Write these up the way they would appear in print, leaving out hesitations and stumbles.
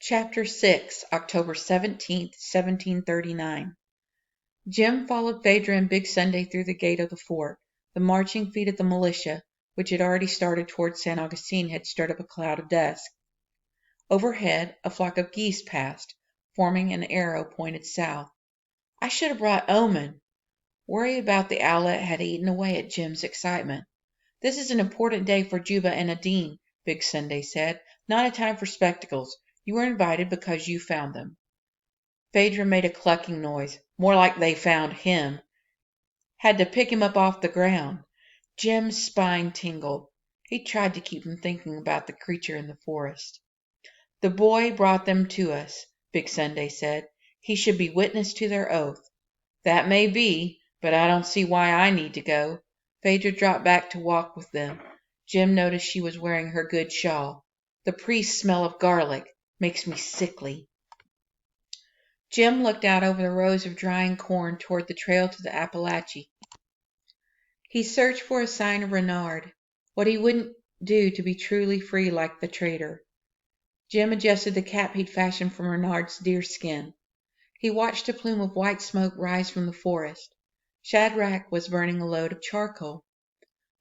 Chapter 6, October 17th, 1739. Jim followed Phaedra and Big Sunday through the gate of the fort. The marching feet of the militia, which had already started toward San Augustine, had stirred up a cloud of dust. Overhead, a flock of geese passed, forming an arrow pointed south. I should have brought Omen. Worry about the owlet had eaten away at Jim's excitement. This is an important day for Juba and Nadine, Big Sunday said. Not a time for spectacles. You were invited because you found them. Phaedra made a clucking noise. More like they found him. Had to pick him up off the ground. Jim's spine tingled. He tried to keep from thinking about the creature in the forest. The boy brought them to us, Big Sunday said. He should be witness to their oath. That may be, but I don't see why I need to go. Phaedra dropped back to walk with them. Jim noticed she was wearing her good shawl. The priest's smell of garlic makes me sickly. Jim looked out over the rows of drying corn toward the trail to the Appalachie. He searched for a sign of Renard, what he wouldn't do to be truly free like the trader. Jim adjusted the cap he'd fashioned from Renard's deerskin. He watched a plume of white smoke rise from the forest. Shadrach was burning a load of charcoal.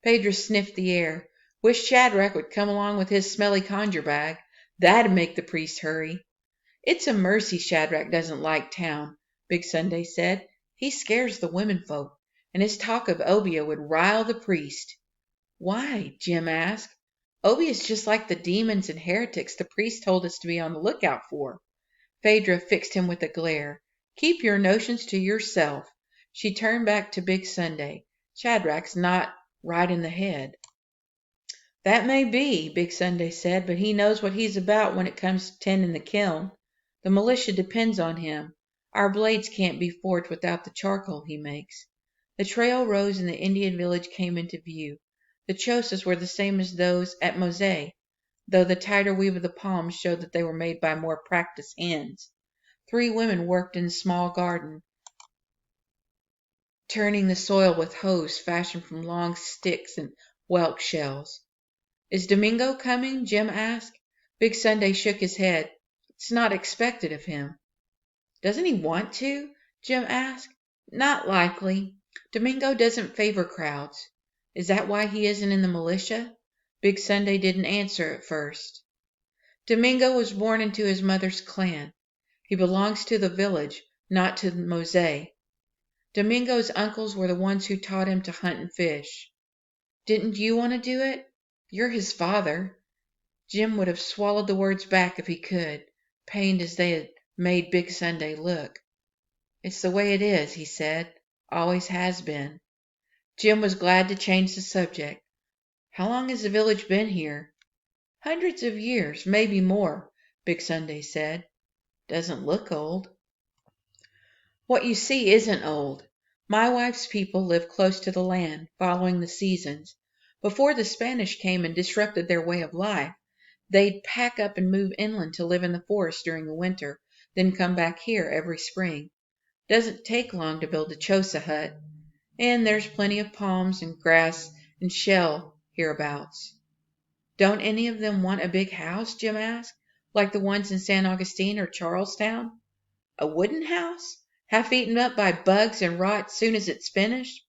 Phaedra sniffed the air. Wish Shadrach would come along with his smelly conjure bag. That'd make the priest hurry. It's a mercy Shadrach doesn't like town, Big Sunday said. He scares the women folk, and his talk of Obeah would rile the priest. Why? Jim asked. Obeah's just like the demons and heretics the priest told us to be on the lookout for. Phaedra fixed him with a glare. Keep your notions to yourself. She turned back to Big Sunday. Shadrach's not right in the head. That may be, Big Sunday said, but he knows what he's about when it comes to tending the kiln. The militia depends on him. Our blades can't be forged without the charcoal he makes. The trail rose and the Indian village came into view. The chosas were the same as those at Mosay, though the tighter weave of the palms showed that they were made by more practiced hands. 3 women worked in a small garden, turning the soil with hoes fashioned from long sticks and whelk shells. Is Domingo coming? Jim asked. Big Sunday shook his head. It's not expected of him. Doesn't he want to? Jim asked. Not likely. Domingo doesn't favor crowds. Is that why he isn't in the militia? Big Sunday didn't answer at first. Domingo was born into his mother's clan. He belongs to the village, not to Mosay. Domingo's uncles were the ones who taught him to hunt and fish. Didn't you want to do it? You're his father. Jim would have swallowed the words back if he could, pained as they had made Big Sunday look. It's the way it is, he said. Always has been. Jim was glad to change the subject. How long has the village been here? Hundreds of years, maybe more, Big Sunday said. Doesn't look old. What you see isn't old. My wife's people live close to the land, following the seasons. Before the Spanish came and disrupted their way of life, they'd pack up and move inland to live in the forest during the winter, then come back here every spring. Doesn't take long to build a chosa hut. And there's plenty of palms and grass and shell hereabouts. Don't any of them want a big house? Jim asked. Like the ones in San Augustine or Charlestown? A wooden house? Half eaten up by bugs and rot soon as it's finished?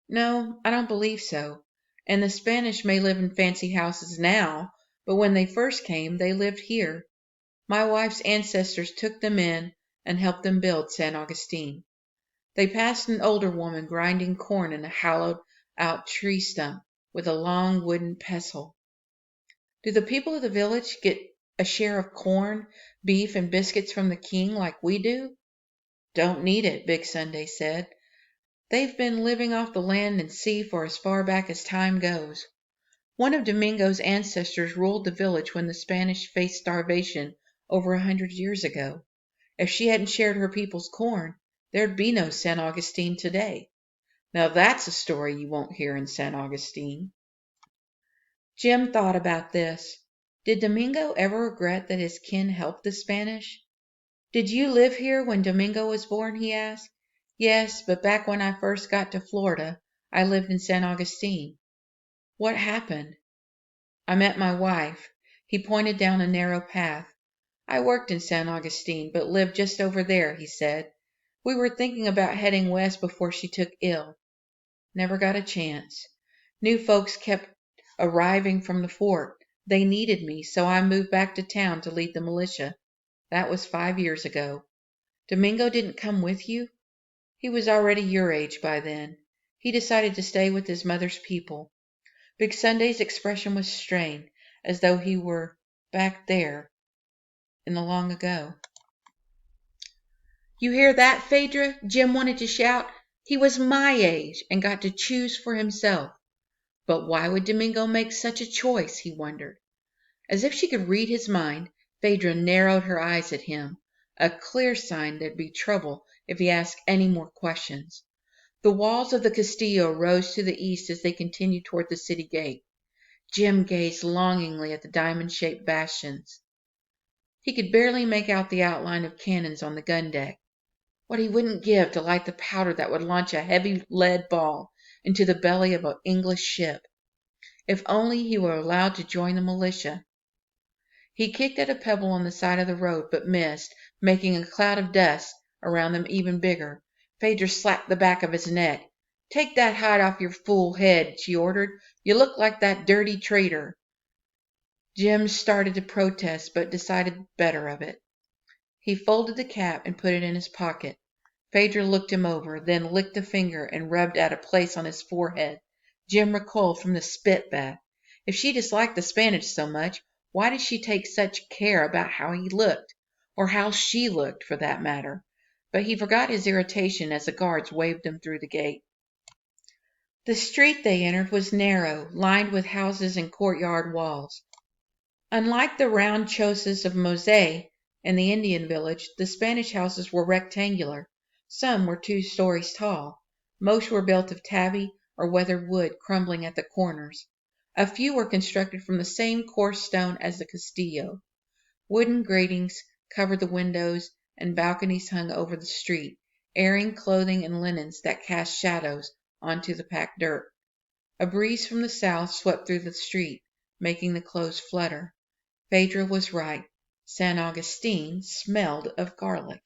No, I don't believe so. And the Spanish may live in fancy houses now, but when they first came, they lived here. My wife's ancestors took them in and helped them build San Augustine. They passed an older woman grinding corn in a hollowed-out tree stump with a long wooden pestle. Do the people of the village get a share of corn, beef, and biscuits from the king like we do? Don't need it, Big Sunday said. They've been living off the land and sea for as far back as time goes. One of Domingo's ancestors ruled the village when the Spanish faced starvation over 100 years ago. If she hadn't shared her people's corn, there'd be no San Augustine today. Now that's a story you won't hear in San Augustine. Jim thought about this. Did Domingo ever regret that his kin helped the Spanish? Did you live here when Domingo was born? He asked. Yes, but back when I first got to Florida, I lived in San Augustine. What happened? I met my wife. He pointed down a narrow path. I worked in San Augustine, but lived just over there, he said. We were thinking about heading west before she took ill. Never got a chance. New folks kept arriving from the fort. They needed me, so I moved back to town to lead the militia. That was 5 years ago. Domingo didn't come with you? He was already your age by then. He decided to stay with his mother's people. Big Sunday's expression was strained, as though he were back there in the long ago. You hear that, Phaedra? Jim wanted to shout. He was my age and got to choose for himself. But why would Domingo make such a choice, he wondered. As if she could read his mind, Phaedra narrowed her eyes at him, a clear sign there'd be trouble if he asked any more questions. The walls of the Castillo rose to the east as they continued toward the city gate. Jim gazed longingly at the diamond-shaped bastions. He could barely make out the outline of cannons on the gun deck. What he wouldn't give to light the powder that would launch a heavy lead ball into the belly of an English ship. If only he were allowed to join the militia. He kicked at a pebble on the side of the road, but missed, making a cloud of dust around them even bigger. Phaedra slapped the back of his neck. Take that hide off your fool head, she ordered. You look like that dirty traitor. Jim started to protest, but decided better of it. He folded the cap and put it in his pocket. Phaedra looked him over, then licked a finger and rubbed at a place on his forehead. Jim recoiled from the spit bath. If she disliked the Spanish so much, why did she take such care about how he looked? Or how she looked, for that matter? But he forgot his irritation as the guards waved him through the gate. The street they entered was narrow, lined with houses and courtyard walls. Unlike the round chozas of Mosé and the Indian village, the Spanish houses were rectangular. Some were 2 stories tall. Most were built of tabby or weathered wood crumbling at the corners. A few were constructed from the same coarse stone as the Castillo. Wooden gratings covered the windows and balconies hung over the street, airing clothing and linens that cast shadows onto the packed dirt. A breeze from the south swept through the street, making the clothes flutter. Phaedra was right. San Augustine smelled of garlic.